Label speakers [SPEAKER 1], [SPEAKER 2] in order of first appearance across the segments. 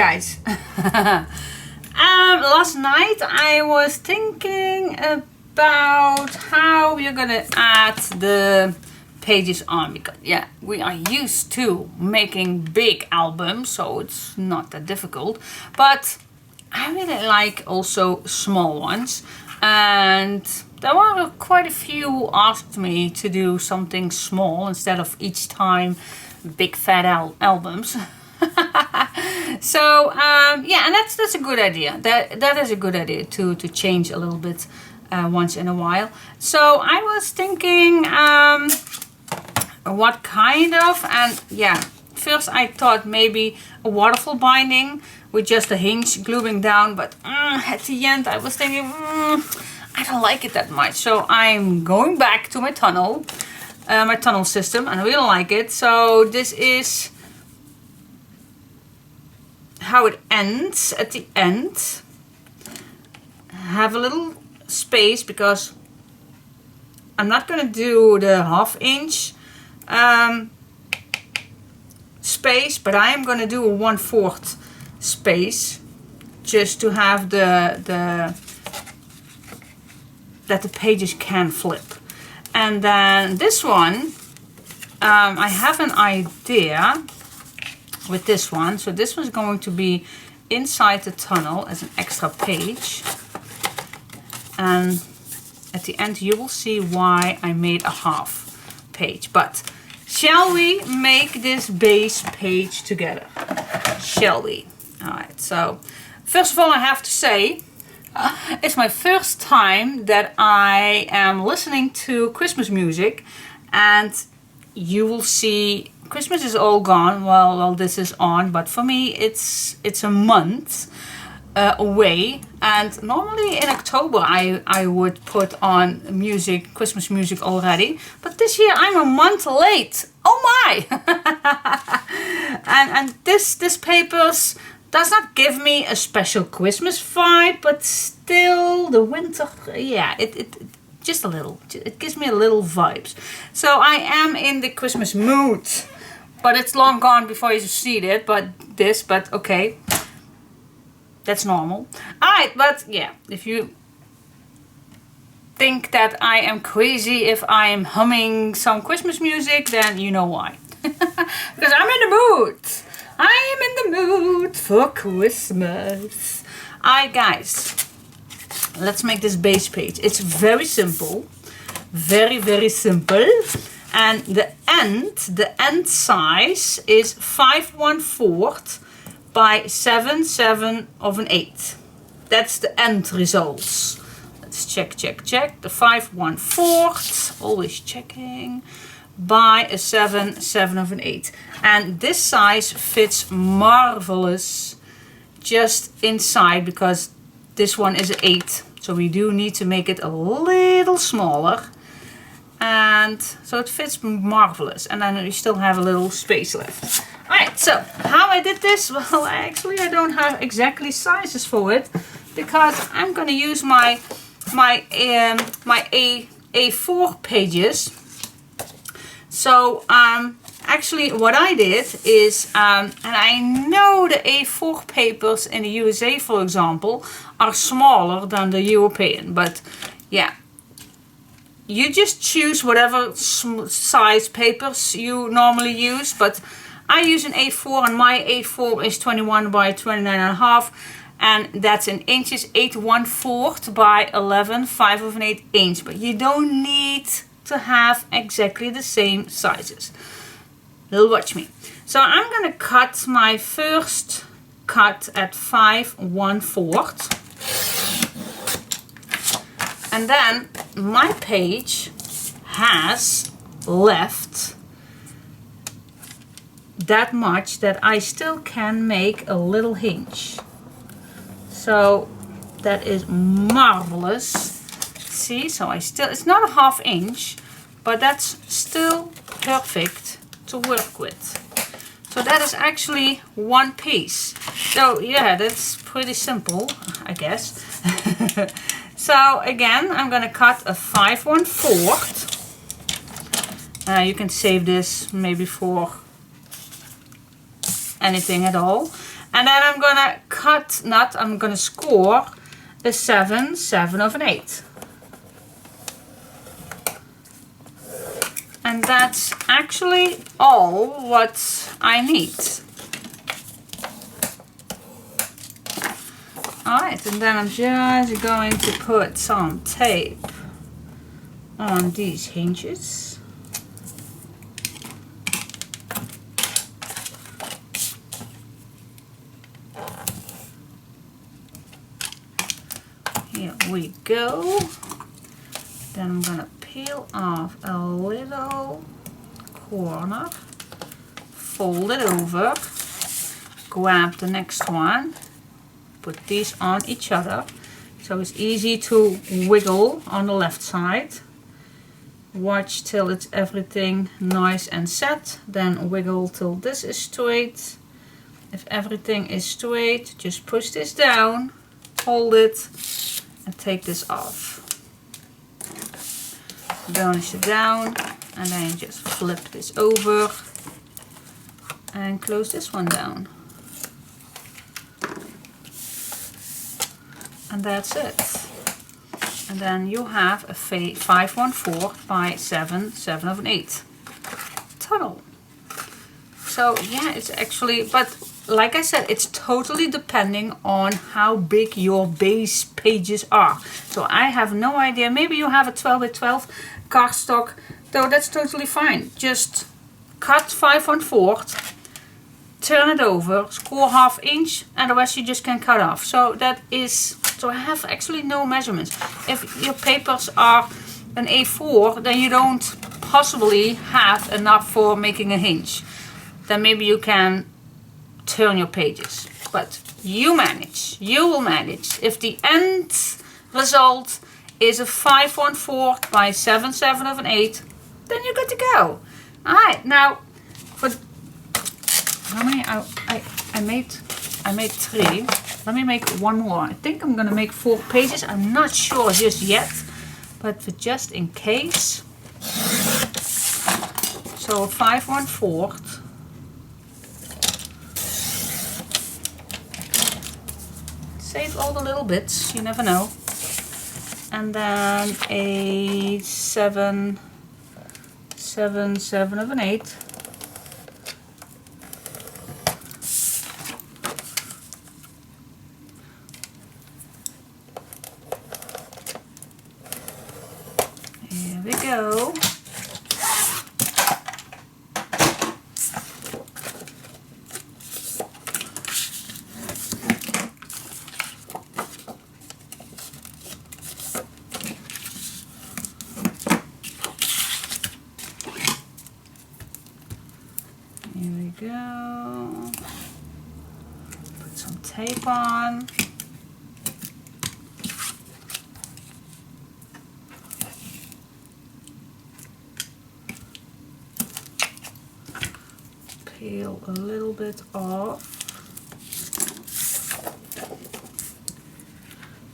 [SPEAKER 1] guys. Last night I was thinking about how we're gonna add the pages on, because yeah, we are used to making big albums, so it's not that difficult, but I really like also small ones, and there were quite a few who asked me to do something small instead of each time big fat albums. So yeah, and that's a good idea. That is a good idea to change a little bit once in a while. So I was thinking what kind of, and yeah, first I thought maybe a waterfall binding with just a hinge gluing down, but at the end I was thinking I don't like it that much, so I'm going back to my tunnel system, and I really like it. So this is how it ends at the end. Have a little space because I'm not gonna do the 1/2 inch space, but I am gonna do a 1/4 space just to have that the pages can flip. And then this one, I have an idea with this one. So this one's going to be inside the tunnel as an extra page, and at the end you will see why I made a 1/2 page. But shall we make this base page together? Shall we? Alright, so first of all I have to say it's my first time that I am listening to Christmas music, and you will see Christmas is all gone while this is on, but for me it's a month away, and normally in October I would put on music, Christmas music already, but this year I'm a month late. Oh my! and this papers does not give me a special Christmas vibe, but still the winter, yeah, it just a little, it gives me a little vibes. So I am in the Christmas mood, but it's long gone before you see it, but okay, that's normal. Alright, but yeah, if you think that I am crazy if I am humming some Christmas music, then you know why. Because I'm in the mood. I am in the mood for Christmas. Alright guys, let's make this base page. It's very simple. Very simple. And the end size is 5/1/4 by 7/7 That's the end results. Let's check. The 5/1/4, always checking, by a 7/7 and this size fits marvelous just inside, because this one is an 8, so we do need to make it a little smaller, and so it fits marvelous, and then we still have a little space left. Alright, so how I did this, well actually I don't have exactly sizes for it, because I'm gonna use my A4 pages. So actually what I did is, and I know the A4 papers in the USA, for example, are smaller than the European, but yeah, you just choose whatever size papers you normally use, but I use an A4, and my A4 is 21 by 29.5, and that's in inches, 8/1/4 by 11 5/8 inch, but you don't need to have exactly the same sizes. Well, watch me. So I'm gonna cut my first cut at 5/1/4, and then my page has left that much that I still can make a little hinge. So that is marvelous. See, so it's not a 1/2 inch, but that's still perfect to work with. So that is actually one piece. So yeah, that's pretty simple, I guess. So again, I'm gonna cut a 5/1/4. You can save this maybe for anything at all. And then I'm gonna I'm gonna score a 7, 7 of an 8. And that's actually all what I need. Alright, and then I'm just going to put some tape on these hinges. Here we go. Then I'm gonna peel off a little corner, fold it over, grab the next one, put these on each other so it's easy to wiggle on the left side. Watch till it's everything nice and set, then wiggle till this is straight. If everything is straight, just push this down, hold it, and take this off. Burnish it down, and then you just flip this over and close this one down. And that's it. And then you have a 514 by 7, 7 of an 8 tunnel. So yeah, it's actually, but like I said, it's totally depending on how big your base pages are. So I have no idea. Maybe you have a 12 by 12 cardstock, though that's totally fine. Just cut 5/4, turn it over, score 1/2 inch, and the rest you just can cut off. So that is, so I have actually no measurements. If your papers are an A4, then you don't possibly have enough for making a hinge. Then maybe you can turn your pages, but you manage, you will manage. If the end result is a 514 by 7, 7 of an 8, then you're good to go. Alright, now for how many I made 3. Let me make one more. I think I'm gonna make 4 pages. I'm not sure just yet, but for just in case. So 5/4. Save all the little bits, you never know. And then a 7, 7, 7 of an 8. Here we go. Here we go. Put some tape on. Peel a little bit off.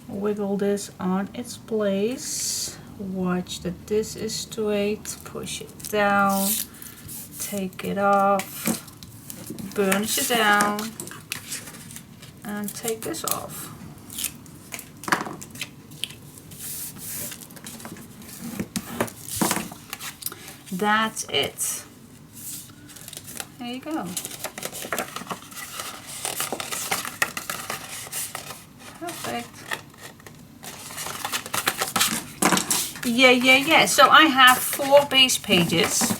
[SPEAKER 1] Wiggle this on its place. Watch that this is straight. Push it down. Take it off, burnish it down, and take this off. That's it. There you go. Perfect. Yeah. So I have 4 base pages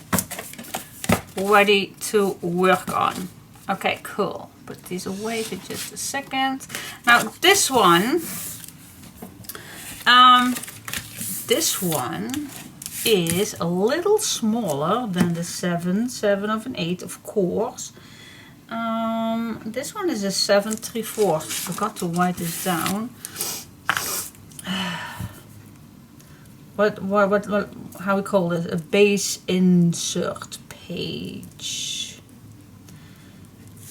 [SPEAKER 1] ready to work on. Okay, cool. Put these away for just a second. Now this one is a little smaller than the 7, 7 of an 8, of course. This one is a 7 3/4. Forgot to write this down. What how we call this? A base insert page.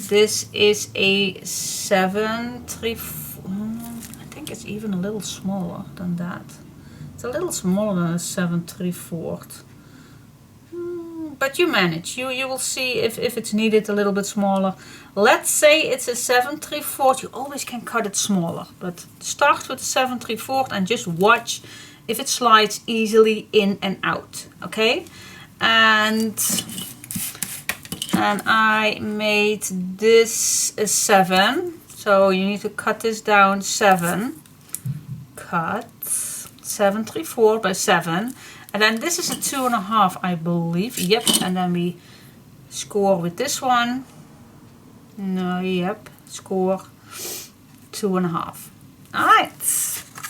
[SPEAKER 1] This is a 7 3/4. I think it's even a little smaller than that. It's a little smaller than a 7 3/4. But but you manage. You will see if it's needed a little bit smaller. Let's say it's a 7 3/4. You always can cut it smaller, but start with the 7 3/4 and just watch if it slides easily in and out. Okay, and I made this a 7, so you need to cut this down 7. Cut 7 3/4 by 7. And then this is a 2.5, I believe. Yep. And then we score with this one. No, yep. Score 2.5. Alright.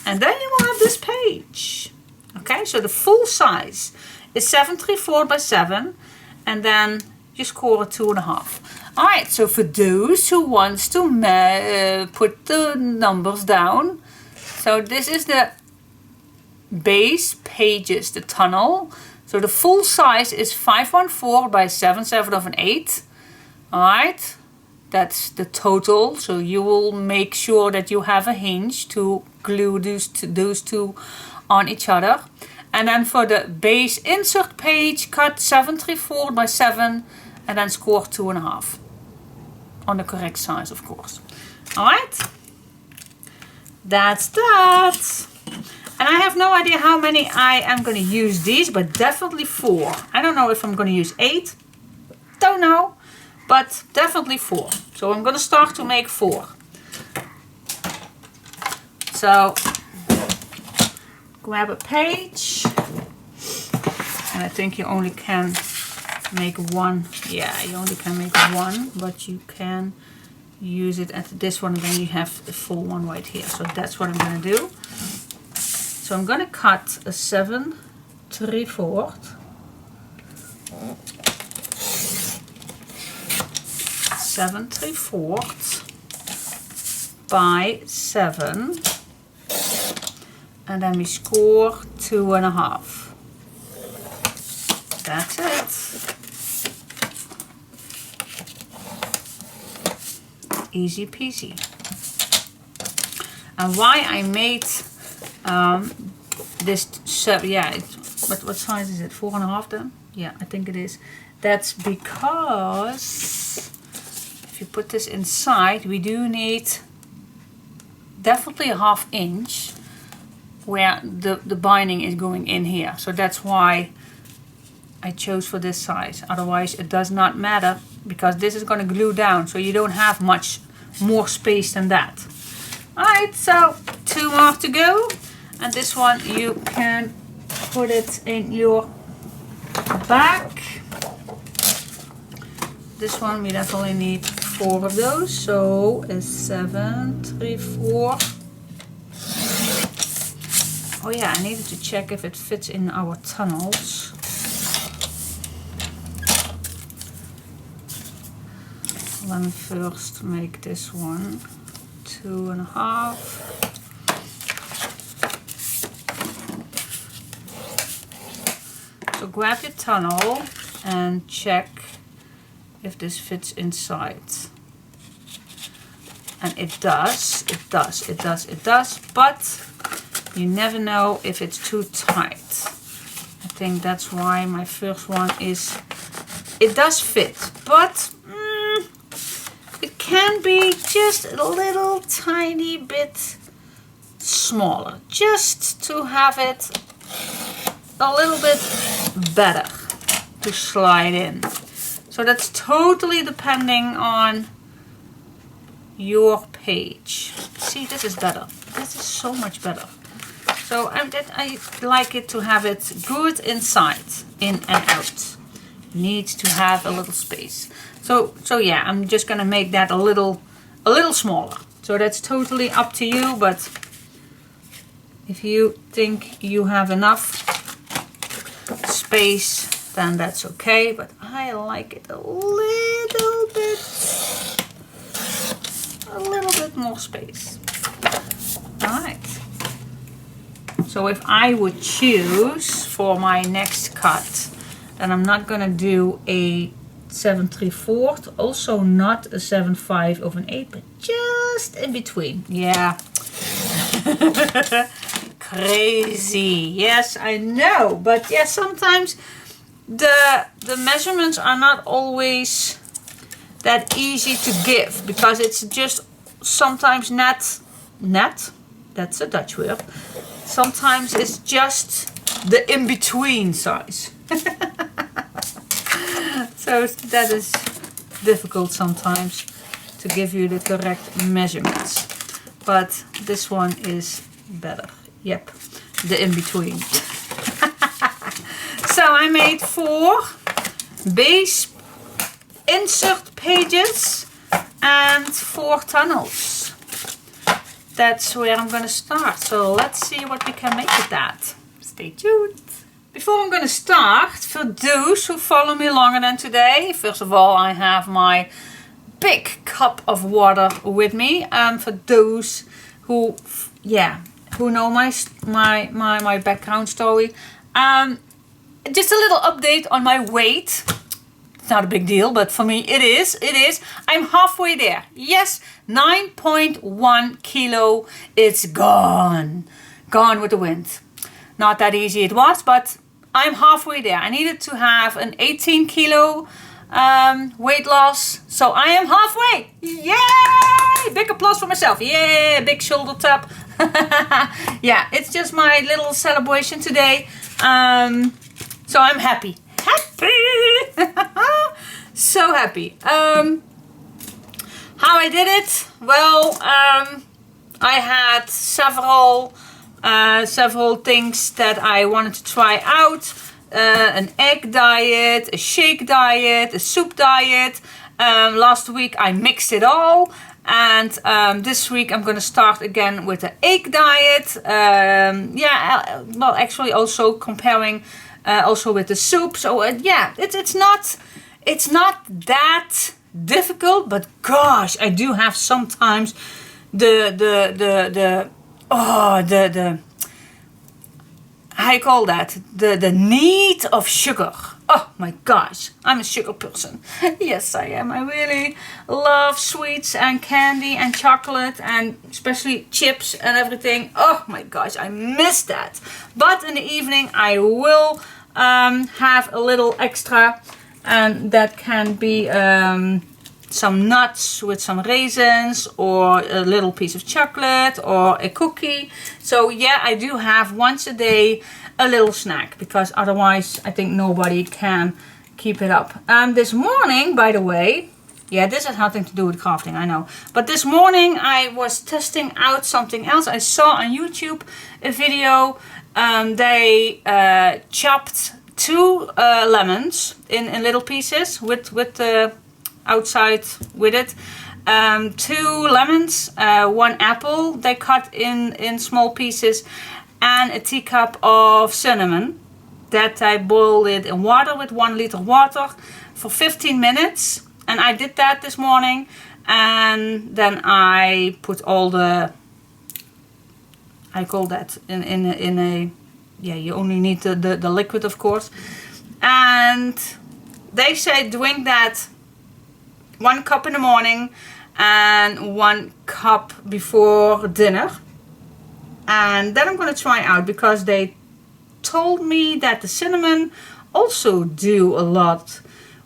[SPEAKER 1] And then you will have this page. Okay, so the full size is 7 3/4 by 7. And then you score a 2.5. Alright, so for those who wants to put the numbers down. So this is the base pages, the tunnel. So the full size is 514 by 7/7 of an 8. Alright, that's the total. So you will make sure that you have a hinge to glue those two on each other. And then for the base insert page, cut 7 3/4 by 7 and then score 2.5 on the correct size, of course. Alright, that's that. And I have no idea how many I am going to use these, but definitely 4. I don't know if I'm going to use 8. Don't know, but definitely 4. So I'm going to start to make 4. So grab a page. And I think you only can make one. Yeah, you only can make one, but you can use it at this one, and then you have the full one right here. So that's what I'm going to do. So I'm going to cut a 7 3/4. 7 3/4 by 7. And then we score 2.5. That's it. Easy peasy. And why I made this, yeah, what size is it? 4.5 then? Yeah, I think it is. That's because if you put this inside, we do need definitely a 1/2 inch where the binding is going in here. So that's why I chose for this size. Otherwise it does not matter, because this is going to glue down, so you don't have much more space than that. Alright, so 2 more to go. And this one you can put it in your bag. This one we definitely need 4 of those. So a 7 3/4. Oh yeah, I needed to check if it fits in our tunnels. Let me first make this one 2.5. So grab your tunnel and check if this fits inside. And it does, but you never know if it's too tight. I think that's why my first one is, it does fit, but it can be just a little tiny bit smaller, just to have it a little bit better to slide in. So that's totally depending on your page. See, this is better. This is so much better. So I like it to have it good inside, in and out. Needs to have a little space. So yeah, I'm just gonna make that a little smaller. So that's totally up to you, but if you think you have enough space, then that's okay. But I like it a little bit more space. Alright. So if I would choose for my next cut, then I'm not gonna do a 7 3/4, also not a 7/5 of an 8, but just in between. Yeah. Crazy. Yes, I know. But yeah, sometimes the measurements are not always that easy to give, because it's just sometimes net, that's a Dutch word, sometimes it's just the in-between size. So that is difficult sometimes to give you the correct measurements, but this one is better. Yep, the in-between. So I made 4 base insert pages and 4 tunnels. That's where I'm gonna start. So let's see what we can make with that. Stay tuned. Before I'm gonna start, for those who follow me longer than today, first of all, I have my big cup of water with me. For those who, who know my background story, just a little update on my weight. It's not a big deal, but for me it is. I'm halfway there. Yes, 9.1 kilo. It's gone with the wind. Not that easy it was, but I'm halfway there. I needed to have an 18 kilo weight loss, so I am halfway. Yay! Big applause for myself. Yeah, big shoulder tap. Yeah, it's just my little celebration today. So I'm happy. So happy. How I did it? Well, I had several things that I wanted to try out. An egg diet, a shake diet, a soup diet. Last week I mixed it all, and this week I'm going to start again with the egg diet. Well, actually also comparing also with the soup. So yeah, it's not that difficult, but gosh, I do have sometimes the how you call that, the need of sugar. Oh my gosh, I'm a sugar person. Yes, I am. I really love sweets and candy and chocolate, and especially chips and everything. Oh my gosh, I miss that. But in the evening I will have a little extra, and that can be some nuts with some raisins, or a little piece of chocolate, or a cookie. So yeah, I do have once a day a little snack, because otherwise I think nobody can keep it up. This morning, by the way, yeah, this has nothing to do with crafting, I know, but this morning I was testing out something else. I saw on YouTube a video. They chopped 2 lemons in little pieces with the outside with it. 2 lemons, 1 apple they cut in small pieces, and a teacup of cinnamon that I boiled it in water with 1 liter water for 15 minutes. And I did that this morning, and then I put all the, I call that in a yeah, you only need the liquid, of course. And they say drink that 1 cup in the morning and 1 cup before dinner. And then I'm going to try out, because they told me that the cinnamon also do a lot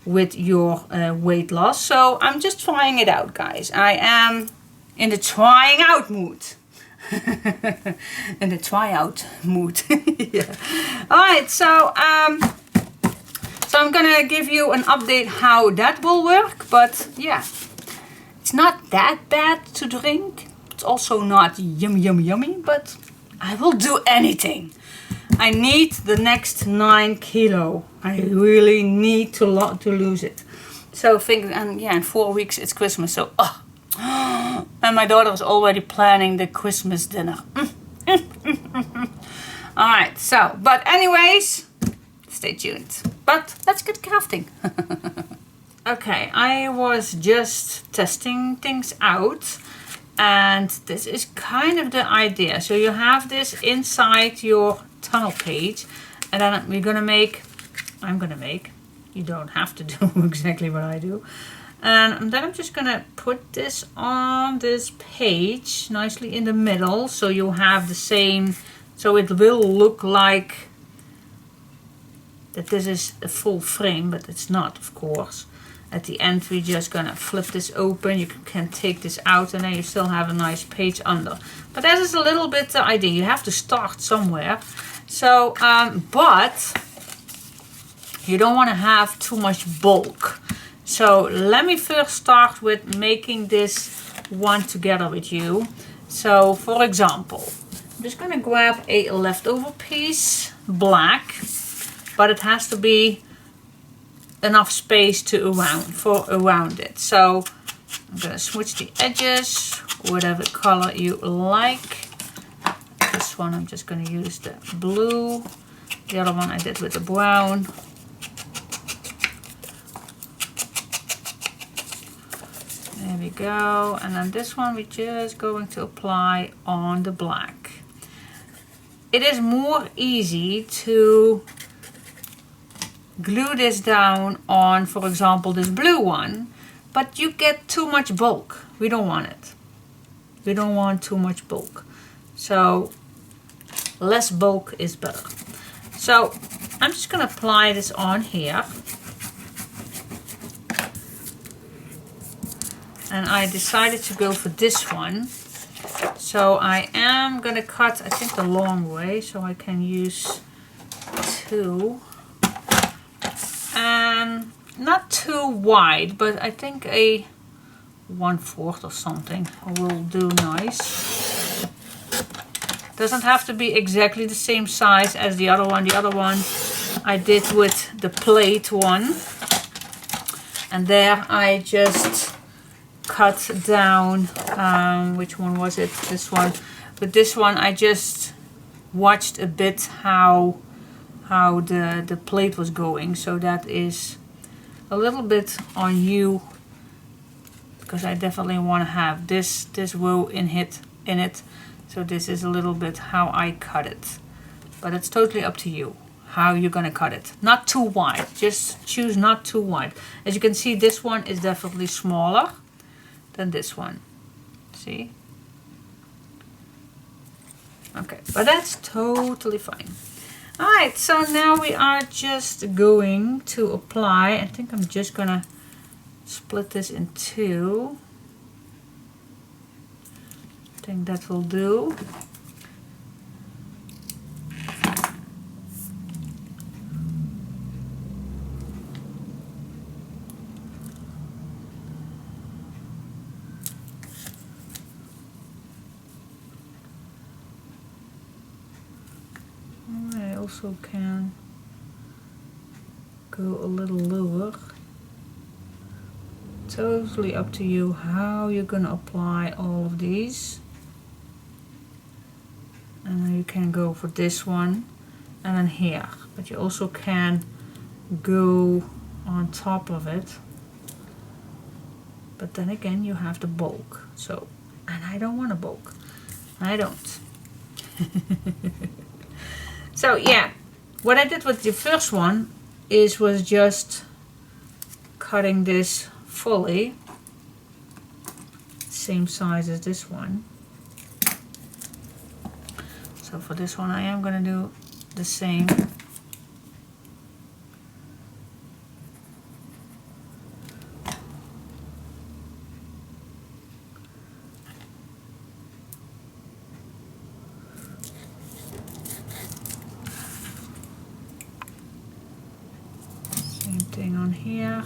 [SPEAKER 1] with your weight loss. So I'm just trying it out, guys. I am in the trying out mood. In the tryout mood. Yeah. Alright, so I'm gonna give you an update how that will work. But yeah, it's not that bad to drink. It's also not yummy, but I will do anything. I need the next 9 kilo. I really need to lose it. So in 4 weeks it's Christmas. So and my daughter is already planning the Christmas dinner. Alright, so, but anyways, stay tuned. But let's get crafting. Okay, I was just testing things out, and this is kind of the idea. So you have this inside your tunnel page, and then I'm gonna make, you don't have to do exactly what I do. And then I'm just gonna put this on this page nicely in the middle, so you have the same, so it will look like that this is a full frame, but it's not, of course. At the end we're just gonna flip this open. You can take this out and then you still have a nice page under. But that is a little bit the idea. You have to start somewhere. So, but you don't want to have too much bulk. So let me first start with making this one together with you. So for example, I'm just gonna grab a leftover piece, black, but it has to be enough space to around it. So I'm gonna switch the edges, whatever color you like. This one I'm just gonna use the blue. The other one I did with the brown. There we go. And then this one we're just going to apply on the black. It is more easy to glue this down on, for example, this blue one, but you get too much bulk. We don't want it. We don't want too much bulk. So less bulk is better. So I'm just going to apply this on here. And I decided to go for this one. So I am going to cut, I think, the long way, so I can use 2. And not too wide, but I think a 1/4 or something will do nice. Doesn't have to be exactly the same size as the other one. The other one I did with the plate one. And there I just cut down, which one was it? This one. With this one I just watched a bit how the plate was going, so that is a little bit on you, because I definitely want to have this row in it. So this is a little bit how I cut it, but it's totally up to you how you're gonna cut it. Not too wide, just choose not too wide. As you can see, this one is definitely smaller than this one. See? Okay, but that's totally fine. Alright, so now we are just going to apply. I think I'm just gonna split this in 2. I think that will do. Also can go a little lower. Totally up to you how you're gonna apply all of these. And then you can go for this one and then here, but you also can go on top of it. But then again, you have the bulk. So, and I don't want a bulk. I don't. So yeah, what I did with the first one was just cutting this fully, same size as this one. So for this one I am going to do the same. Thing on here.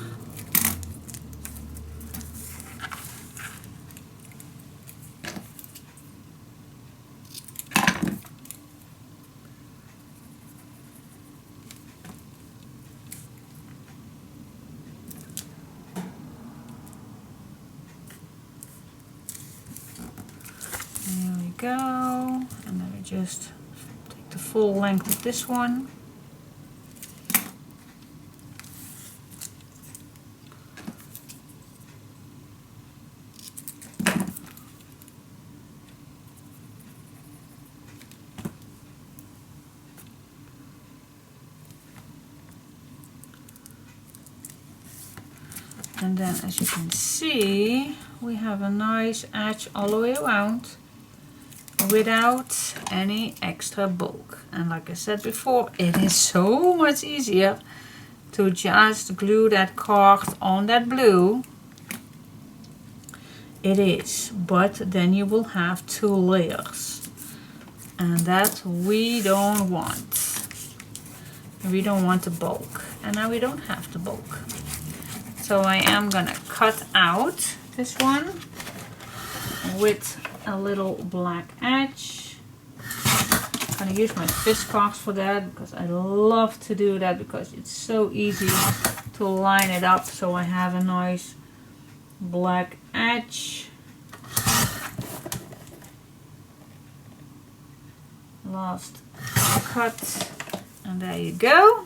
[SPEAKER 1] There we go. And then we just take the full length of this one. And then, as you can see, we have a nice edge all the way around. without any extra bulk. And like I said before, it is so much easier to just glue that card on that blue. It is, but then you will have 2 layers, and that we don't want. We don't want the bulk, and now we don't have the bulk. So I am gonna cut out this one with a little black edge. I'm gonna use my fiskars for that because I love to do that because it's so easy to line it up so I have a nice black edge. Last cut, and there you go.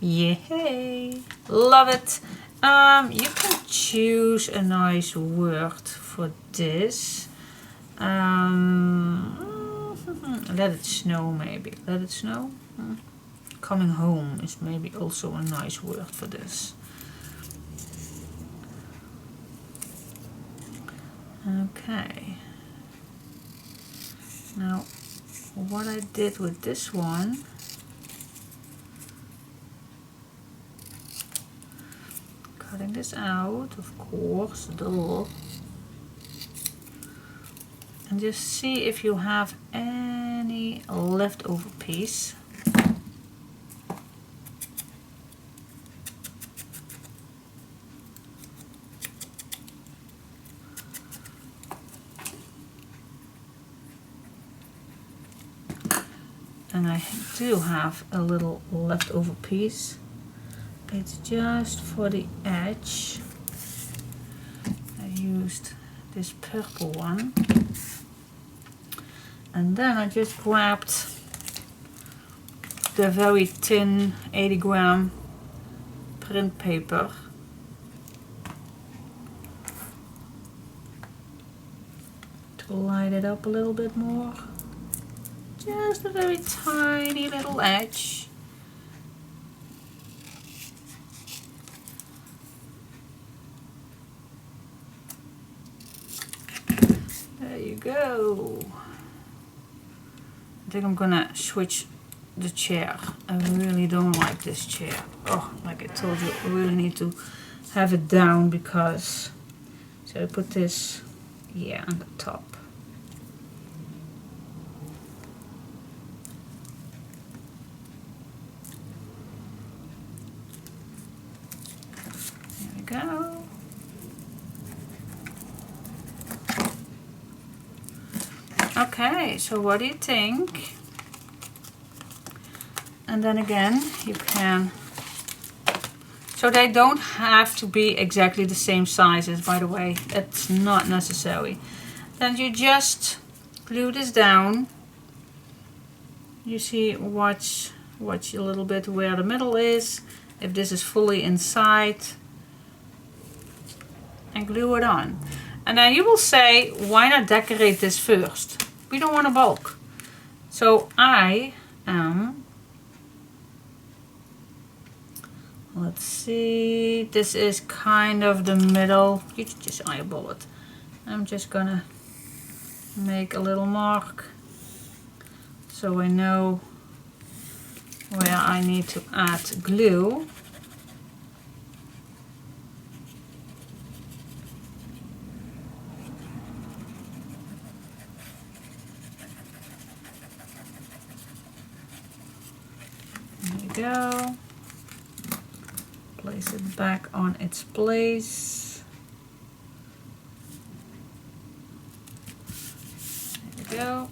[SPEAKER 1] Yay! Love it. You can choose a nice word for this. Let it snow, maybe. Let it snow. Coming home is maybe also a nice word for this. Okay. Now, what I did with this one, cutting this out, of course, duh. And just see if you have any leftover piece. And I do have a little leftover piece. It's just for the edge. I used this purple one. And then I just grabbed the very thin 80 gram print paper. To light it up a little bit more. Just a very tiny little edge. There you go. I think I'm gonna switch the chair. I really don't like this chair. Oh, like I told you, I really need to have it down because... So I put this, yeah, on the top. Go. Okay, so what do you think? And then again, you can, so they don't have to be exactly the same sizes, by the way, it's not necessary. Then you just glue this down. You see, watch a little bit where the middle is, if this is fully inside. And glue it on. And then you will say, why not decorate this first? We don't want a bulk. So I am, let's see, this is kind of the middle. You just eyeball it. I'm just gonna make a little mark so I know where I need to add glue. Go. Place it back on its place. There we go.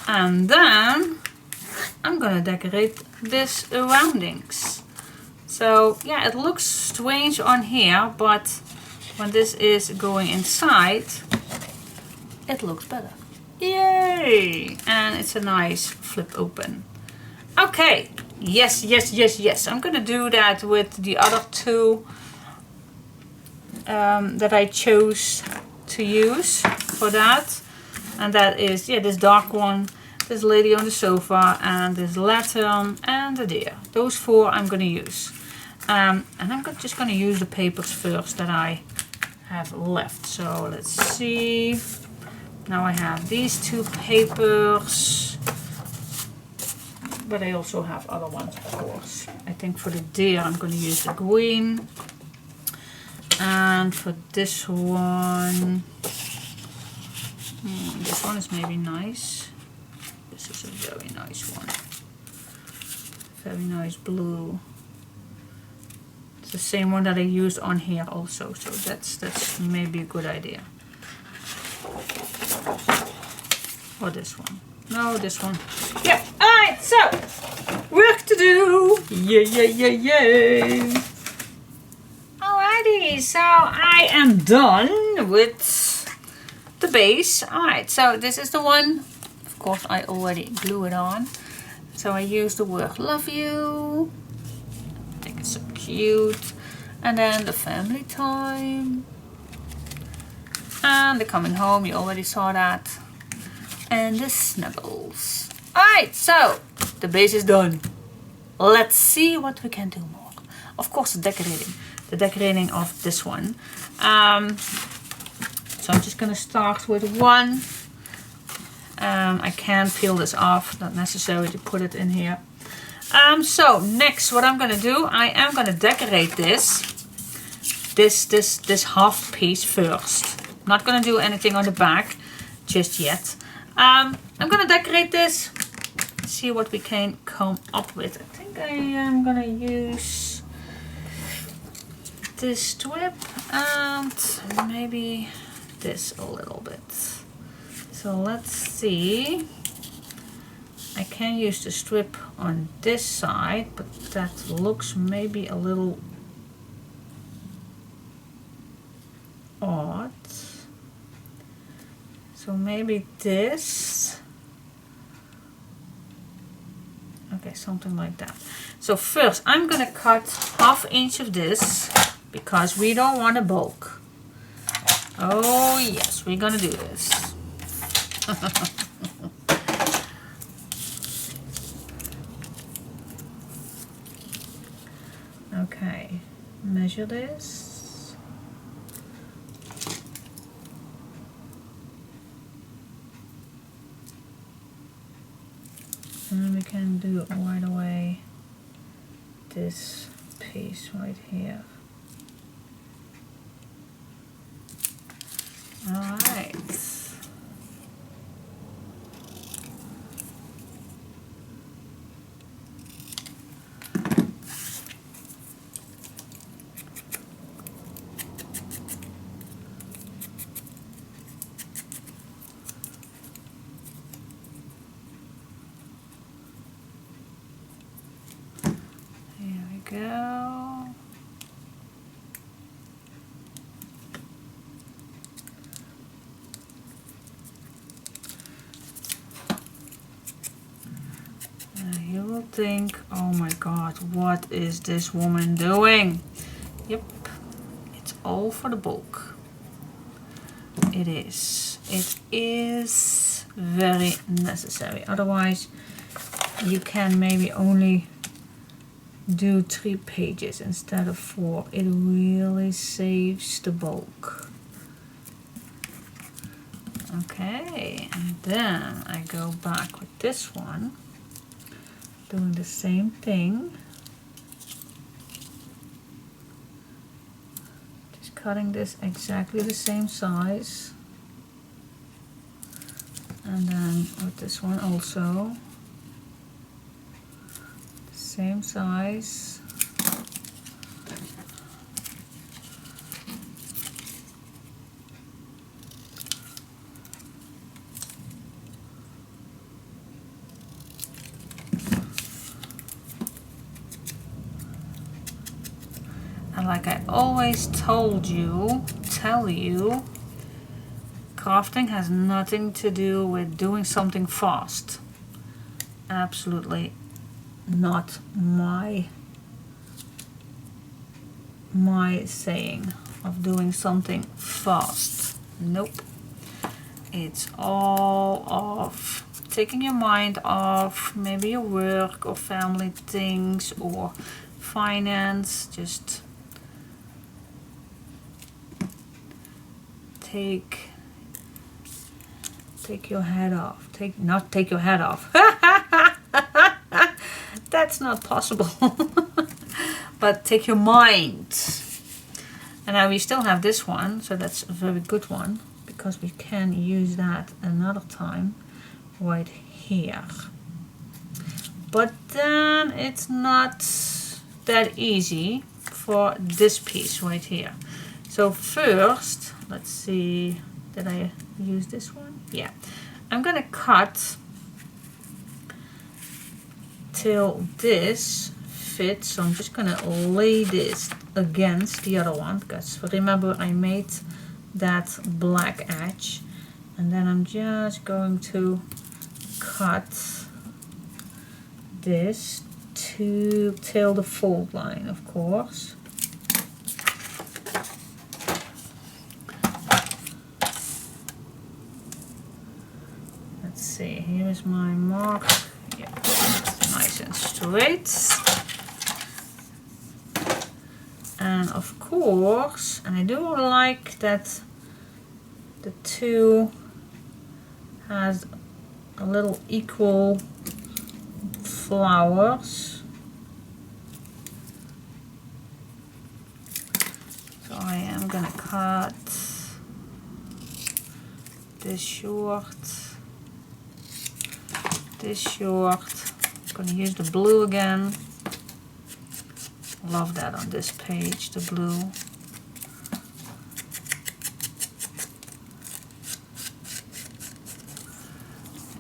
[SPEAKER 1] And then I'm gonna decorate this surroundings. So yeah, it looks strange on here, but when this is going inside, it looks better. Yay! And it's a nice flip open. Okay, Yes, yes, yes, yes. I'm gonna do that with the other two that I chose to use for that. And that is, yeah, this dark one, this lady on the sofa, and this lantern, and the deer. Those four I'm gonna use. And I'm just gonna use the papers first that I have left. So let's see. Now I have these two papers, but I also have other ones, of course. I think for the deer I'm going to use the green, and for this one is maybe nice. This is a very nice one, very nice blue. It's the same one that I used on here also, so that's maybe a good idea. Or this one. No, this one. Yep. Alright, so work to do. Yay, yay, yay, yay. Alrighty, so I am done with the base. Alright, so this is the one. Of course, I already glue it on. So I use the word love you. I think it's so cute. And then the family time. And the coming home, you already saw that. And the snuggles. Alright, so the base is done. Let's see what we can do more. Of course, the decorating of this one. So I'm just gonna start with one. I can peel this off, not necessary to put it in here. So next, what I'm gonna do, I am gonna decorate this half piece first. Not gonna do anything on the back just yet. I'm gonna decorate this, see what we can come up with. I think I am gonna use this strip and maybe this a little bit. So let's see. I can use the strip on this side, but that looks maybe a little odd. So maybe this. Okay, something like that. So first I'm gonna cut 1/2 inch of this because we don't want a bulk. Oh yes, we're gonna do this. Okay, measure this. And we can do it right away, this piece right here. Alright. Go. You will think, oh my god, what is this woman doing? Yep, it's all for the bulk. It is. It is very necessary. Otherwise, you can maybe only do 3 pages instead of 4. It really saves the bulk. Okay, and then I go back with this one, doing the same thing. Just cutting this exactly the same size. And then with this one also. Same size. And like I always tell you, crafting has nothing to do with doing something fast. Absolutely not my saying of doing something fast. Nope. It's all of taking your mind off maybe your work or family things or finance. Just take your head off. Not take your head off. That's not possible. But take your mind. And now we still have this one, so that's a very good one, because we can use that another time right here. But then it's not that easy for this piece right here. So first, let's see, did I use this one? Yeah. I'm gonna cut till this fits. So I'm just gonna lay this against the other one, because remember I made that black edge, and then I'm just going to cut this till the fold line, of course. Let's see, here's my mark. Yeah, it's nice and straight. And of course, and I do like that the two has a little equal flowers. So I am gonna cut this short, this short. I'm gonna use the blue again. Love that on this page, the blue.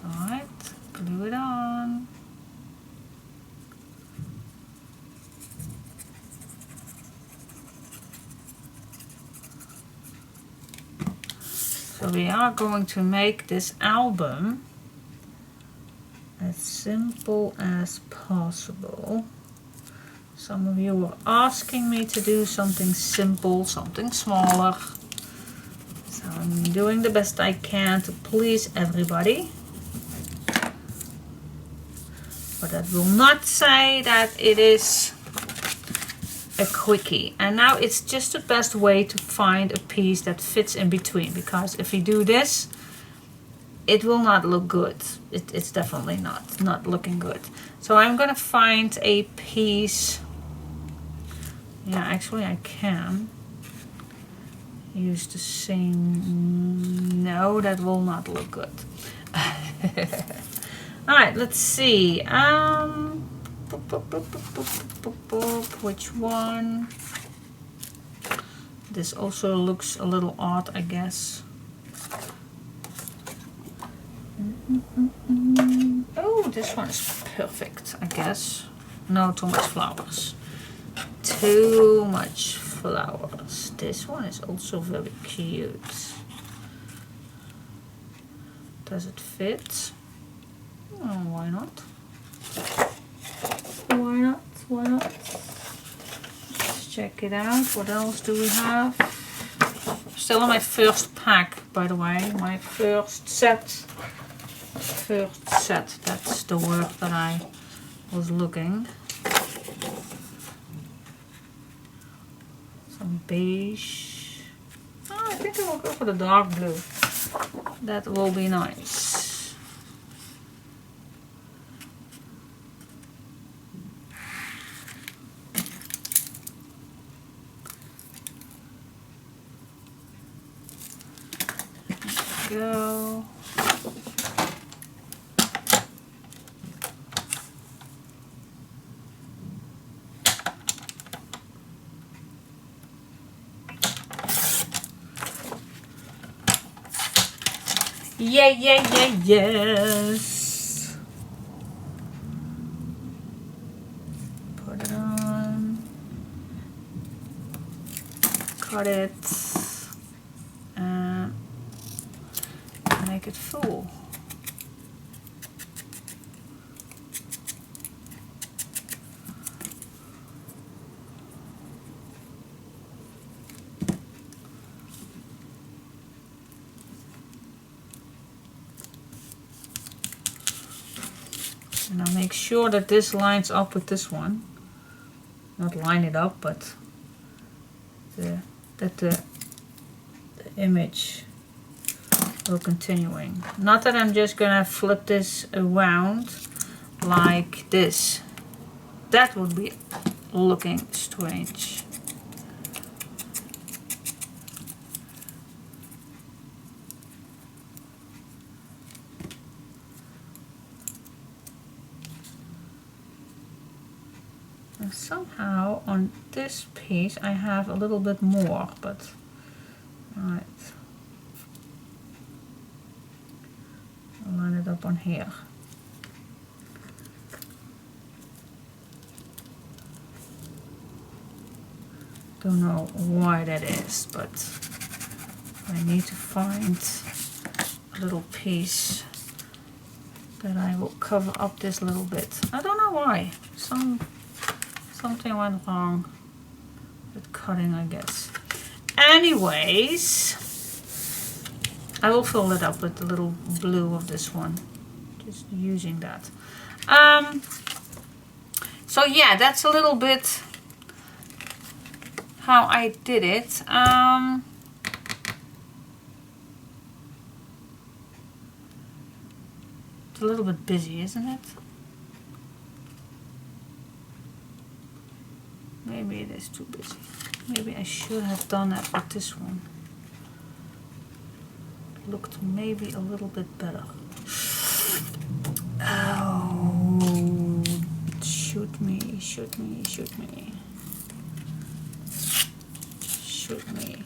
[SPEAKER 1] Alright, glue it on. So we are going to make this album as simple as possible. Some of you were asking me to do something simple, something smaller. So I'm doing the best I can to please everybody. But that will not say that it is a quickie. And now it's just the best way to find a piece that fits in between. Because if you do this, it will not look good. It's definitely not looking good. So I'm gonna find a piece. Yeah, actually I can use the same. No, that will not look good. Alright, let's see. Which one? This also looks a little odd, I guess. Oh, this one is perfect, I guess. No, too much flowers. Too much flowers. This one is also very cute. Does it fit? Oh, why not? Why not? Why not? Let's check it out. What else do we have? Still in my first pack, by the way. My first set. First set. That's the word that I was looking. Some beige. Oh, I think I will go for the dark blue. That will be nice. There we go. Yeah, yeah, yeah, yes. Put it on. Cut it. And make it full. And I'll make sure that this lines up with this one. Not line it up, but that the image will continuing. Not that I'm just gonna flip this around like this. That would be looking strange. And somehow on this piece I have a little bit more, but right. I'll line it up on here. Don't know why that is, but I need to find a little piece that I will cover up this little bit. I don't know why. Something went wrong with cutting, I guess. Anyways, I will fill it up with the little blue of this one. Just using that. So yeah, that's a little bit how I did it. It's a little bit busy, isn't it? Maybe it is too busy. Maybe I should have done that with this one. It looked maybe a little bit better. Oh, shoot me, shoot me, shoot me. Shoot me.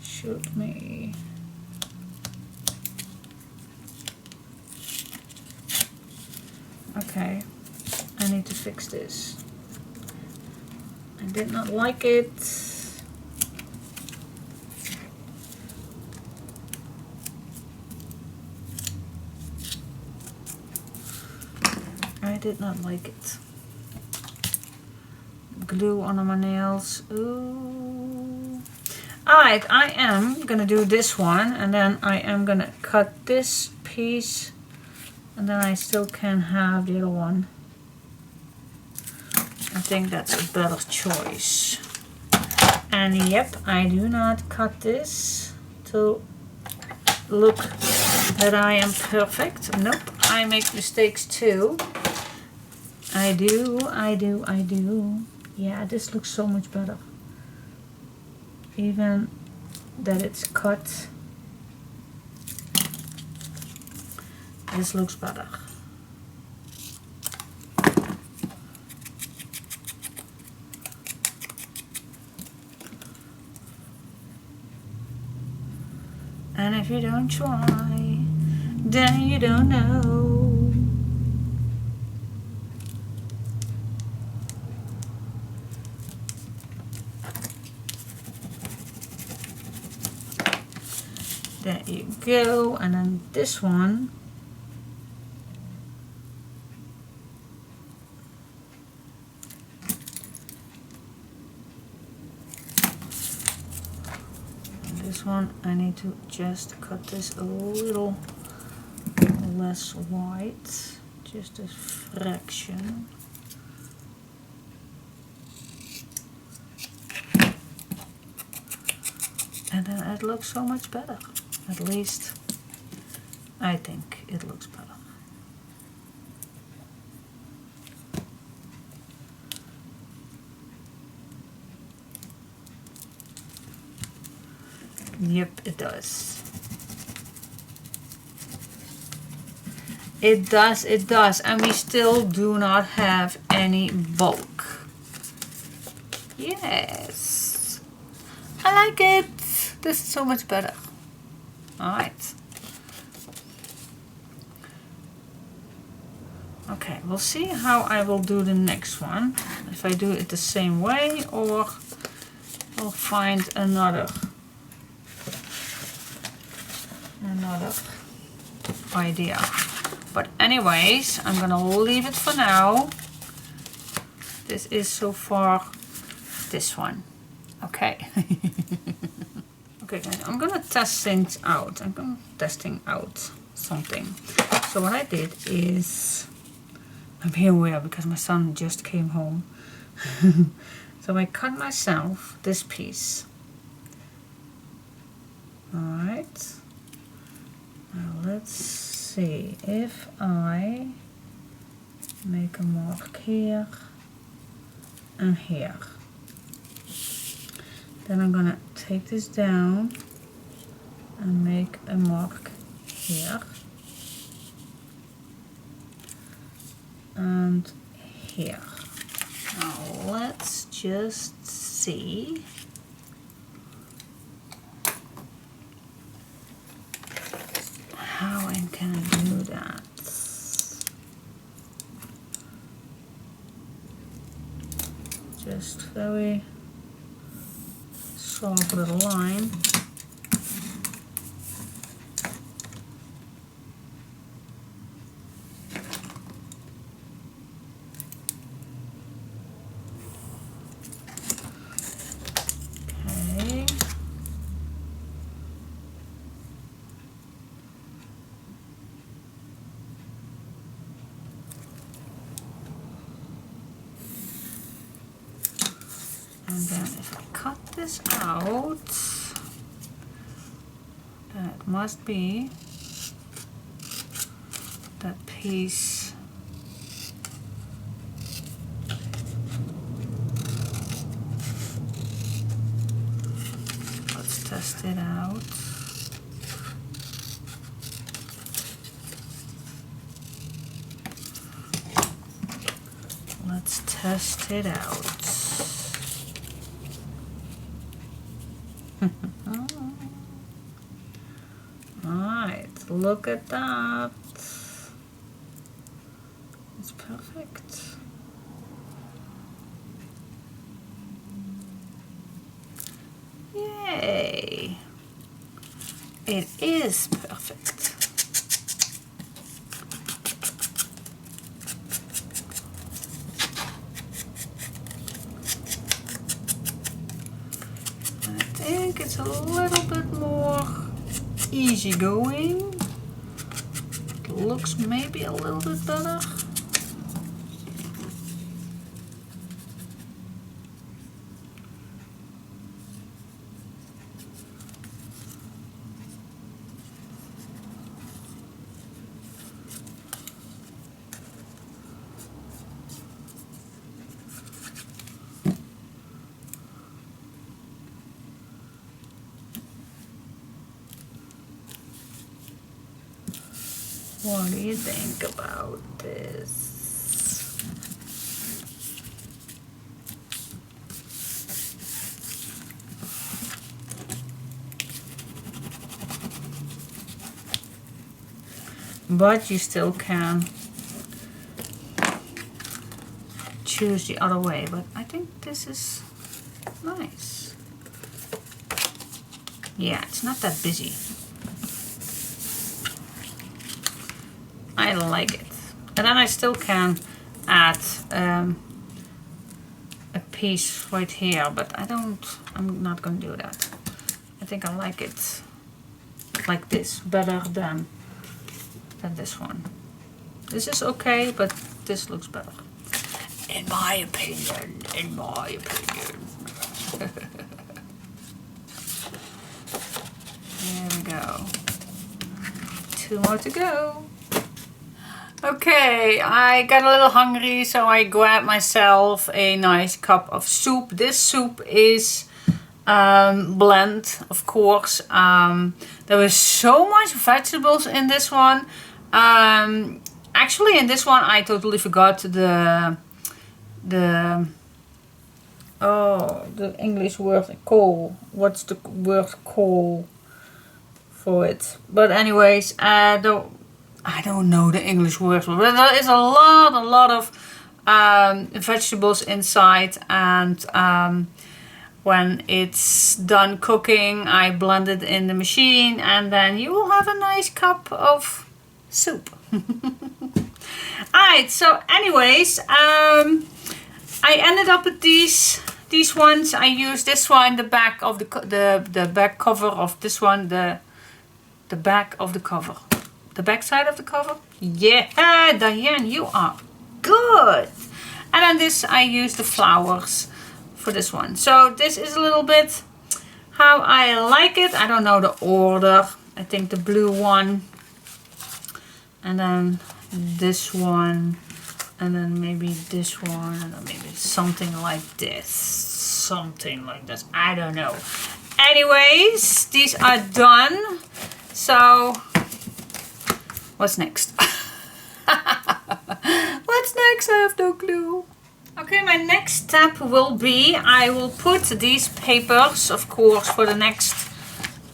[SPEAKER 1] Shoot me. Okay, I need to fix this. I did not like it. I did not like it. Glue on my nails. Ooh. Alright, I am gonna do this one, and then I am gonna cut this piece, and then I still can have the other one. I think that's a better choice. And yep, I do not cut this to look that I am perfect. Nope, I make mistakes too. I do. Yeah, this looks so much better. Even that it's cut, this looks better. And if you don't try, then you don't know. There you go. And then this one, I need to just cut this a little less white, just a fraction. And then it looks so much better. At least I think it looks better. Yep, it does. It does, and we still do not have any bulk. Yes, I like it. This is so much better. Alright. Okay, we'll see how I will do the next one. If I do it the same way, or I'll find another idea. But anyways, I'm gonna leave it for now. This is so far this one. Okay. Okay guys, I'm gonna test things out. Testing out something. So what I did is, I'm here where because my son just came home. So I cut myself this piece. Alright. Now let's see if I make a mark here and here. Then I'm gonna take this down and make a mark here and here. Now let's just see. How I can do that. Just very soft little line. Okay. And then if I cut this out, that must be that piece. Let's test it out. Let's test it out. Alright, look at that. It's perfect. Yay! It is perfect. I think it's a little bit more easygoing. It looks maybe a little bit better. What do you think about this? But you still can choose the other way, but I think this is nice. Yeah, it's not that busy. I like it. And then I still can add a piece right here, but I'm not going to do that. I think I like it like this better than this one. This is okay, but this looks better. In my opinion, in my opinion. There we go. 2 more to go. Okay, I got a little hungry, so I grabbed myself a nice cup of soup. This soup is blend, of course. There was so much vegetables in this one. Actually, in this one, I totally forgot the English word coal. What's the word coal for it? But anyways, I don't know the English word, but there is a lot of vegetables inside, and when it's done cooking, I blend it in the machine, and then you will have a nice cup of soup. Alright, so anyways, I ended up with these These ones I use this one, the back of the back cover of this one, the back of the cover, the back side of the cover. Yeah, Diane, you are good. And then this I use the flowers for this one. So this is a little bit how I like it. I don't know the order. I think the blue one, and then this one, and then maybe this one, and then maybe something like this. Something like this. I don't know. Anyways, these are done. So, what's next? What's next? I have no clue. Okay, my next step will be I will put these papers, of course, for the next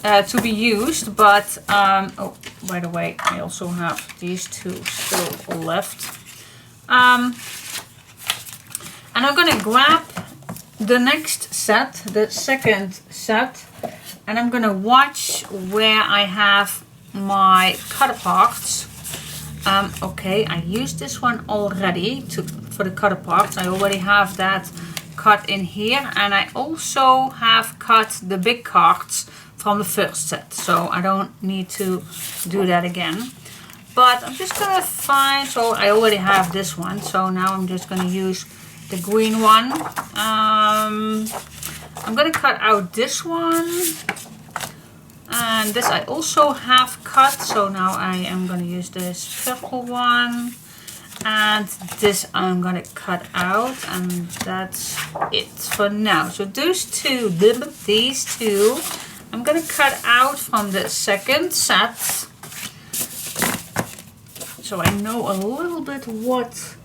[SPEAKER 1] to be used. But oh, by the way, I also have these two still left. And I'm gonna grab the next set, the second set, and I'm gonna watch where I have my cutter parts. Okay, I used this one already for the cutter parts. I already have that cut in here, and I also have cut the big cards from the first set, so I don't need to do that again. But I'm just gonna find, so I already have this one, so now I'm just gonna use the green one. I'm gonna cut out this one, and this I also have cut, so now I am gonna use this purple one, and this I'm gonna cut out, and that's it for now. So these two I'm gonna cut out from the second set, so I know a little bit what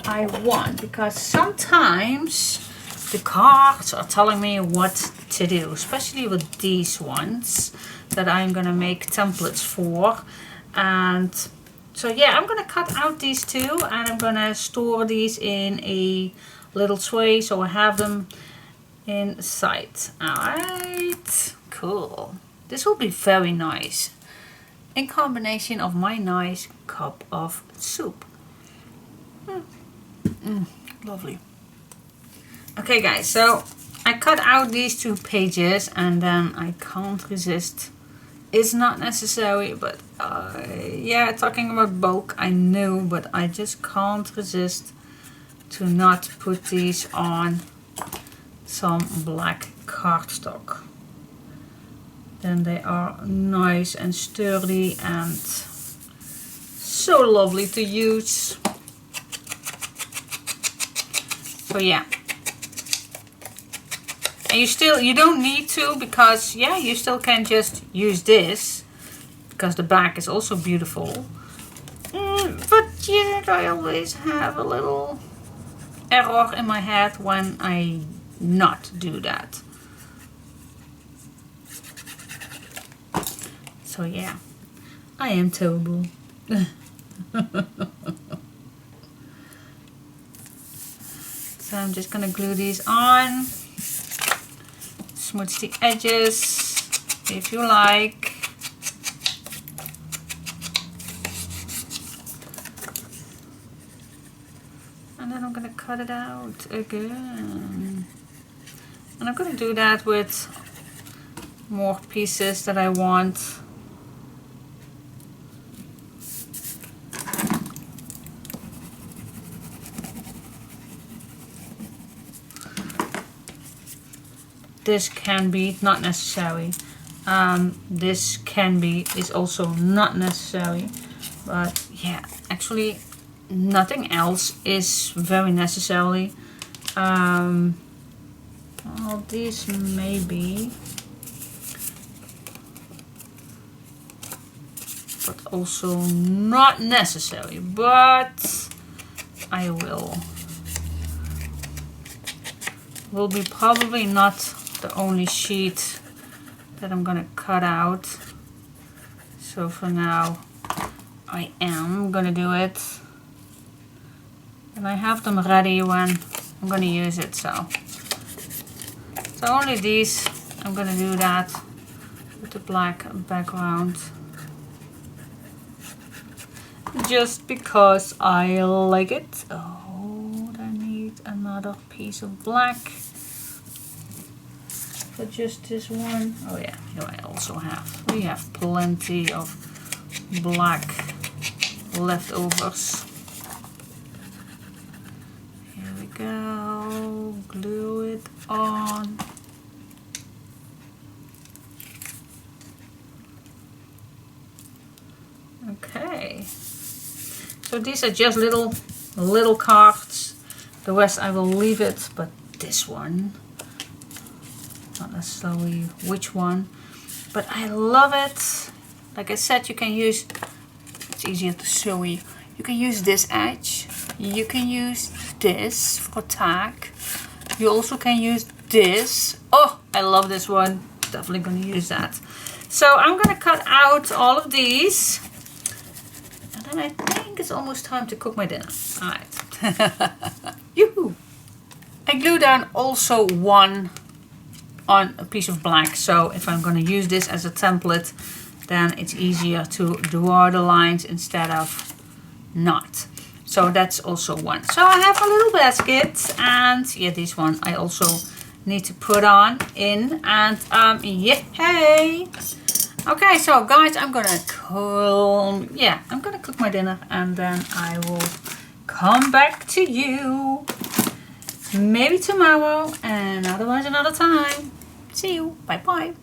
[SPEAKER 1] I want, because sometimes the cards are telling me what to do, especially with these ones that I'm gonna make templates for. And so yeah, I'm gonna cut out these two, and I'm gonna store these in a little tray so I have them inside. Alright, cool. This will be very nice in combination of my nice cup of soup. Lovely. Okay guys, so I cut out these two pages, and then I can't resist. It's not necessary, but yeah, talking about bulk, I know, but I just can't resist to not put these on some black cardstock. Then they are nice and sturdy and so lovely to use. So yeah. And you don't need to, because yeah, you still can just use this, because the back is also beautiful. But yeah, I always have a little error in my head when I not do that. So yeah, I am terrible. So I'm just gonna glue these on. Smooch the edges if you like. And then I'm gonna cut it out again. And I'm gonna do that with more pieces that I want. This can be not necessary. This can be is also not necessary. But yeah, actually nothing else is very necessary. Well, these maybe, but also not necessary. But I will be probably not the only sheet that I'm gonna cut out. So for now I am gonna do it, and I have them ready when I'm gonna use it. So only these, I'm gonna do that with the black background, just because I like it. Oh, I need another piece of black. for just this one. Oh yeah, here I also have. We have plenty of black leftovers. Here we go. Glue it on. Okay. So these are just little cards. The rest I will leave it, but this one, not necessarily which one, but I love it. Like I said, you can use, it's easier to show you. You can use this edge. You can use this for tag. You also can use this. Oh, I love this one. Definitely gonna use that. So I'm gonna cut out all of these. And then I think it's almost time to cook my dinner. All right. Yoo-hoo! I glue down also one on a piece of black. So if I'm gonna use this as a template, then it's easier to draw the lines instead of not. So that's also one. So I have a little basket, and yeah, this one I also need to put on in, and yay! Okay, so guys, I'm gonna cook my dinner, and then I will come back to you maybe tomorrow, and otherwise another time. See you. Bye bye.